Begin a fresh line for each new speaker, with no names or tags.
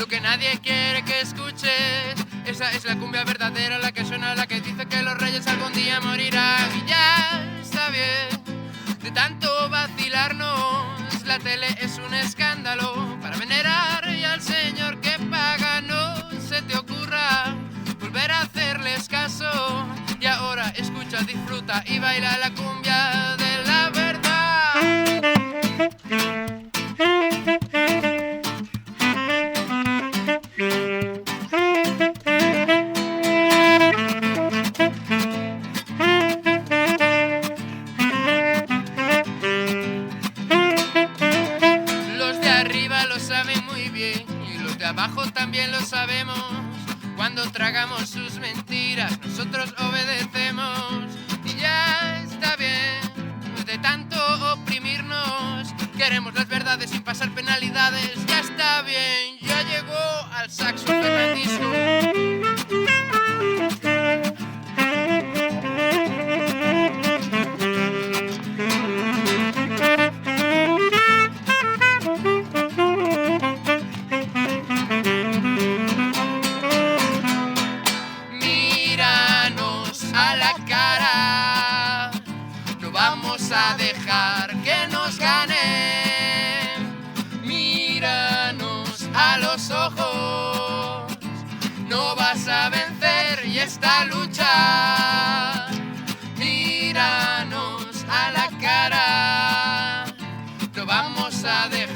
lo que nadie quiere que escuches. Esa es la cumbia verdadera, la que suena, la que dice que los reyes algún día morirán. Y ya está bien de tanto vacilarnos, la tele es un escándalo para venerar y al señor que paga. No se te ocurra volver a hacerles caso, y ahora escucha, disfruta y baila la cumbia de la verdad. Los de arriba lo saben muy bien y los de abajo también lo sabemos. Cuando tragamos sus mentiras, nosotros obedecemos. Y ya está bien de tanto oprimirnos. Queremos las verdades sin pasar penalidades. Ya está bien, ya llegó al saxo fernandisco. Vamos a dejar que nos ganen. Míranos a los ojos. No vas a vencer y esta lucha. Míranos a la cara. No vamos a dejar